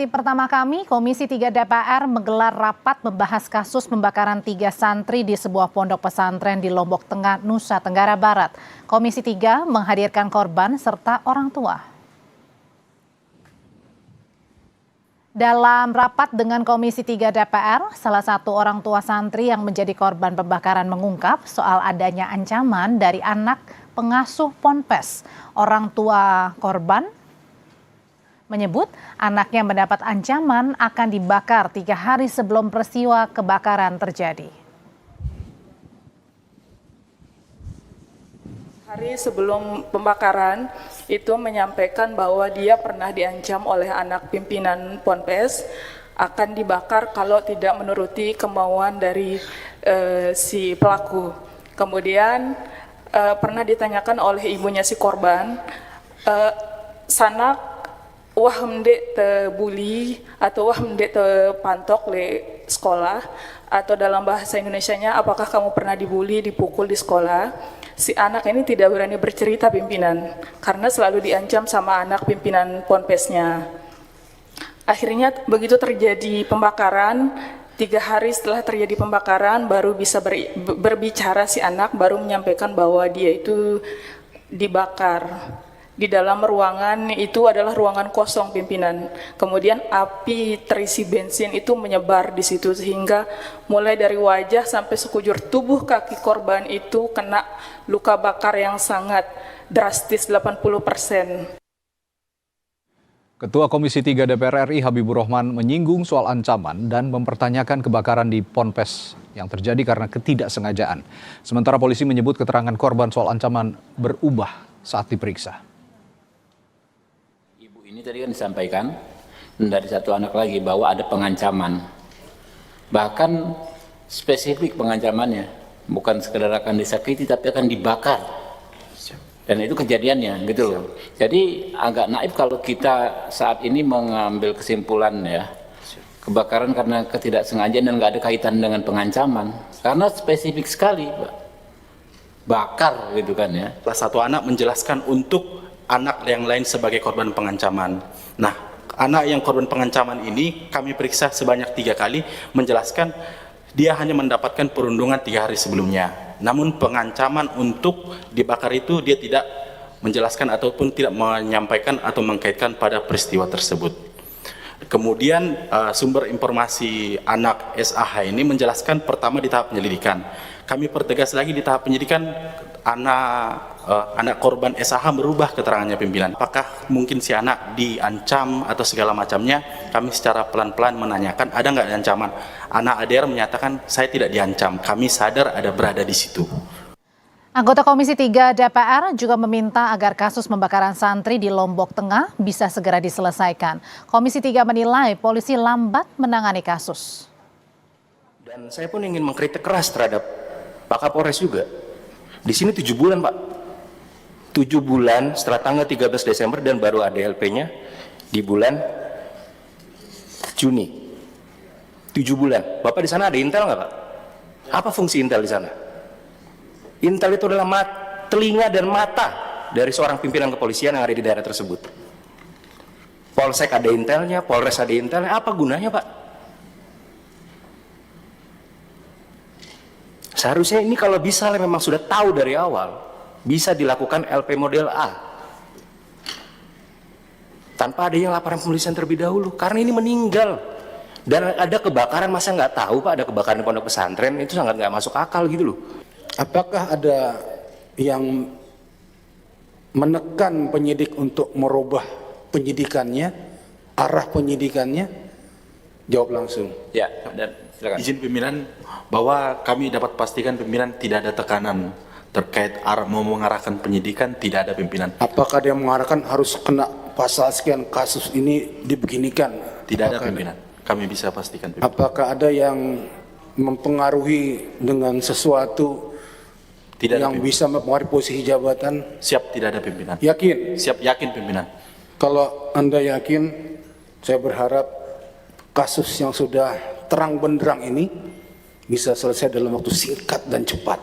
Tim pertama kami, Komisi 3 DPR menggelar rapat membahas kasus pembakaran 3 santri di sebuah pondok pesantren di Lombok Tengah, Nusa Tenggara Barat. Komisi 3 menghadirkan korban serta orang tua. Dalam rapat dengan Komisi 3 DPR, salah satu orang tua santri yang menjadi korban pembakaran mengungkap soal adanya ancaman dari anak pengasuh ponpes. Orang tua korban menyebut anaknya mendapat ancaman akan dibakar 3 hari sebelum peristiwa kebakaran terjadi. Hari sebelum pembakaran itu menyampaikan bahwa dia pernah diancam oleh anak pimpinan ponpes akan dibakar kalau tidak menuruti kemauan dari si pelaku. Kemudian pernah ditanyakan oleh ibunya si korban, sanak wah mendek te bully atau wah mendek te pantok le sekolah, atau dalam bahasa Indonesianya apakah kamu pernah dibully, dipukul di sekolah. Si anak ini tidak berani bercerita pimpinan karena selalu diancam sama anak pimpinan ponpesnya. Akhirnya begitu terjadi pembakaran, 3 hari setelah terjadi pembakaran baru bisa berbicara si anak, baru menyampaikan bahwa dia itu dibakar. Di dalam ruangan itu adalah ruangan kosong pimpinan. Kemudian api terisi bensin itu menyebar di situ sehingga mulai dari wajah sampai sekujur tubuh kaki korban itu kena luka bakar yang sangat drastis 80%. Ketua Komisi 3 DPR RI Habibur Rahman menyinggung soal ancaman dan mempertanyakan kebakaran di Ponpes yang terjadi karena ketidaksengajaan. Sementara polisi menyebut keterangan korban soal ancaman berubah saat diperiksa. Ini tadi kan disampaikan dari satu anak lagi bahwa ada pengancaman, bahkan spesifik pengancamannya, bukan sekedar akan disakiti tapi akan dibakar, dan itu kejadiannya gitu loh. Jadi agak naif kalau kita saat ini mengambil kesimpulan ya kebakaran karena ketidaksengajaan dan nggak ada kaitan dengan pengancaman, karena spesifik sekali Pak. Bakar gitu kan ya. Salah satu anak menjelaskan untuk anak yang lain sebagai korban pengancaman. Nah, anak yang korban pengancaman ini kami periksa sebanyak 3 kali, menjelaskan dia hanya mendapatkan perundungan 3 hari sebelumnya. Namun pengancaman untuk dibakar itu dia tidak menjelaskan ataupun tidak menyampaikan atau mengkaitkan pada peristiwa tersebut. Kemudian sumber informasi anak SAH ini menjelaskan pertama di tahap penyelidikan. Kami pertegas lagi di tahap penyidikan anak korban SAH merubah keterangannya pimpinan. Apakah mungkin si anak diancam atau segala macamnya? Kami secara pelan-pelan menanyakan ada nggak ancaman. Anak ADR menyatakan saya tidak diancam. Kami sadar ada berada di situ. Anggota Komisi 3 DPR juga meminta agar kasus pembakaran santri di Lombok Tengah bisa segera diselesaikan. Komisi 3 menilai polisi lambat menangani kasus. Dan saya pun ingin mengkritik keras terhadap Pak Kapolres juga. Di sini 7 bulan Pak. 7 bulan setelah tanggal 13 Desember dan baru ada LP-nya di bulan Juni. 7 bulan. Bapak di sana ada intel nggak Pak? Apa fungsi intel di sana? Intel itu adalah telinga dan mata dari seorang pimpinan kepolisian yang ada di daerah tersebut. Polsek ada intelnya, Polres ada intelnya, apa gunanya Pak? Seharusnya ini kalau bisa memang sudah tahu dari awal, bisa dilakukan LP model A. Tanpa adanya laporan pemeriksaan terlebih dahulu, karena ini meninggal. Dan ada kebakaran, masa nggak tahu Pak ada kebakaran di pondok pesantren, itu sangat nggak masuk akal gitu loh. Apakah ada yang menekan penyidik untuk merubah penyidikannya, arah penyidikannya? Jawab langsung. Ya, dan silakan. Izin pimpinan bahwa kami dapat pastikan pimpinan tidak ada tekanan terkait mau mengarahkan penyidikan, tidak ada pimpinan. Apakah dia mengarahkan harus kena pasal sekian kasus ini dibeginikan? Tidak ada pimpinan. Kami bisa pastikan pimpinan. Apakah ada yang mempengaruhi dengan sesuatu tidak yang bisa mempengaruhi posisi jabatan? Siap, tidak ada pimpinan. Yakin? Siap, yakin pimpinan. Kalau Anda yakin, saya berharap kasus yang sudah terang benderang ini bisa selesai dalam waktu singkat dan cepat.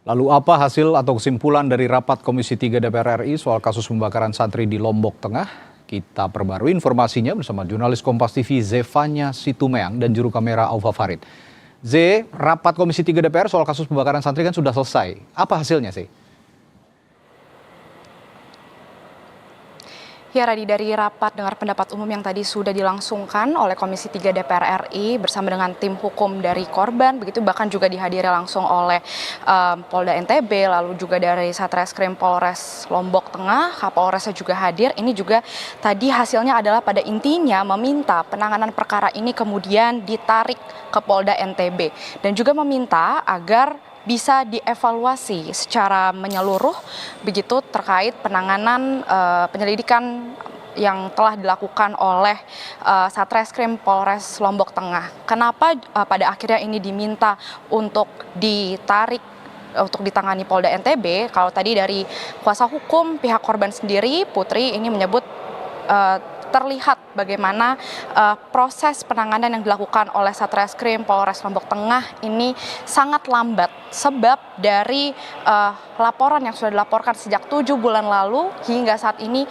Lalu apa hasil atau kesimpulan dari rapat Komisi 3 DPR RI soal kasus pembakaran santri di Lombok Tengah? Kita perbarui informasinya bersama jurnalis Kompas TV Zefanya Situmeang dan juru kamera Aufa Farid. Z, rapat Komisi 3 DPR soal kasus pembakaran santri kan sudah selesai. Apa hasilnya sih? Ya, Radi, dari rapat dengar pendapat umum yang tadi sudah dilangsungkan oleh Komisi 3 DPR RI bersama dengan tim hukum dari korban, begitu bahkan juga dihadiri langsung oleh Polda NTB, lalu juga dari Satreskrim Polres Lombok Tengah, Kapolresnya juga hadir. Ini juga tadi hasilnya adalah pada intinya meminta penanganan perkara ini kemudian ditarik ke Polda NTB dan juga meminta agar bisa dievaluasi secara menyeluruh begitu terkait penanganan penyelidikan yang telah dilakukan oleh Satreskrim Polres Lombok Tengah. Kenapa pada akhirnya ini diminta untuk ditarik untuk ditangani Polda NTB? Kalau tadi dari kuasa hukum pihak korban sendiri, Putri ini menyebut terlihat bagaimana proses penanganan yang dilakukan oleh Satreskrim Polres Lombok Tengah ini sangat lambat sebab dari laporan yang sudah dilaporkan sejak 7 bulan lalu hingga saat ini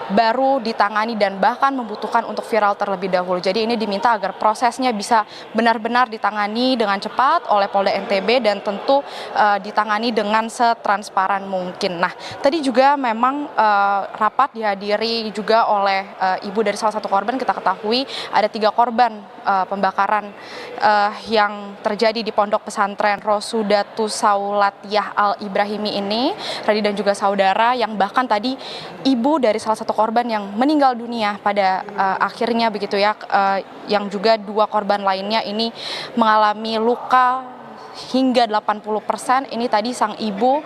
baru ditangani dan bahkan membutuhkan untuk viral terlebih dahulu. Jadi ini diminta agar prosesnya bisa benar-benar ditangani dengan cepat oleh Polda NTB dan tentu ditangani dengan setransparan mungkin. Nah, tadi juga memang rapat dihadiri juga oleh ibu dari salah satu korban. Kita ketahui ada 3 korban pembakaran yang terjadi di Pondok Pesantren Rosudatus Saulatiyah Al Ibrahimi ini, Radi dan juga saudara, yang bahkan tadi ibu dari salah satu korban yang meninggal dunia pada akhirnya begitu ya, yang juga 2 korban lainnya ini mengalami luka hingga 80%. Ini tadi sang ibu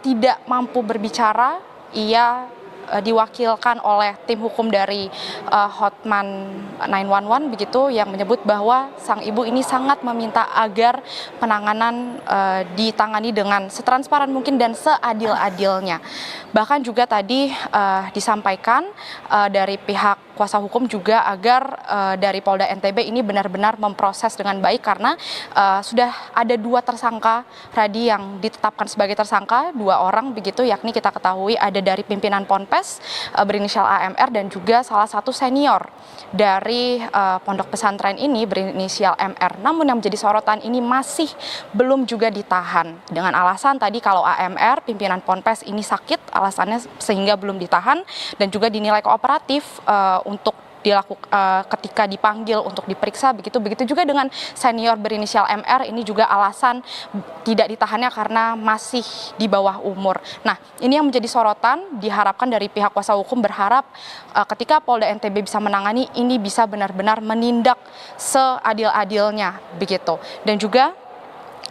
tidak mampu berbicara, ia diwakilkan oleh tim hukum dari Hotman 911 begitu, yang menyebut bahwa sang ibu ini sangat meminta agar penanganan ditangani dengan setransparan mungkin dan seadil-adilnya. Bahkan juga tadi disampaikan dari pihak kuasa hukum juga agar dari Polda NTB ini benar-benar memproses dengan baik karena sudah ada 2 tersangka Radi yang ditetapkan sebagai tersangka, 2 orang begitu, yakni kita ketahui ada dari pimpinan Ponpes berinisial AMR dan juga salah satu senior dari pondok pesantren ini berinisial MR. Namun yang menjadi sorotan ini masih belum juga ditahan dengan alasan tadi kalau AMR pimpinan Ponpes ini sakit alasannya sehingga belum ditahan dan juga dinilai kooperatif untuk ketika dipanggil untuk diperiksa begitu juga dengan senior berinisial MR ini juga alasan tidak ditahannya karena masih di bawah umur. Nah, ini yang menjadi sorotan, diharapkan dari pihak kuasa hukum berharap ketika Polda NTB bisa menangani ini bisa benar-benar menindak seadil-adilnya begitu. Dan juga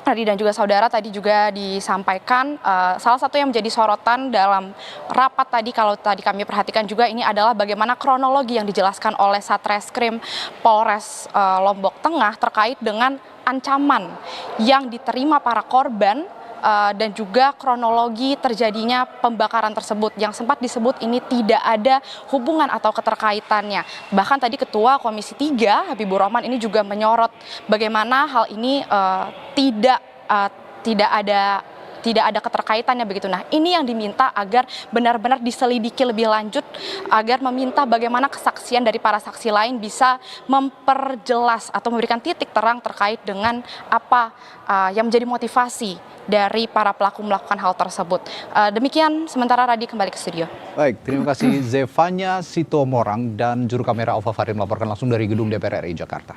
Radi dan juga saudara, tadi juga disampaikan salah satu yang menjadi sorotan dalam rapat tadi, kalau tadi kami perhatikan juga, ini adalah bagaimana kronologi yang dijelaskan oleh Satreskrim Polres Lombok Tengah terkait dengan ancaman yang diterima para korban dan juga kronologi terjadinya pembakaran tersebut yang sempat disebut ini tidak ada hubungan atau keterkaitannya. Bahkan tadi Ketua Komisi 3 Habibur Rahman ini juga menyorot bagaimana hal ini tidak ada keterkaitannya begitu. Nah, ini yang diminta agar benar-benar diselidiki lebih lanjut, agar meminta bagaimana kesaksian dari para saksi lain bisa memperjelas atau memberikan titik terang terkait dengan apa yang menjadi motivasi dari para pelaku melakukan hal tersebut. Demikian sementara, Radi, kembali ke studio. Baik, terima kasih Zefanya Sitomorang dan juru kamera Aufa Farid melaporkan langsung dari gedung DPR RI Jakarta.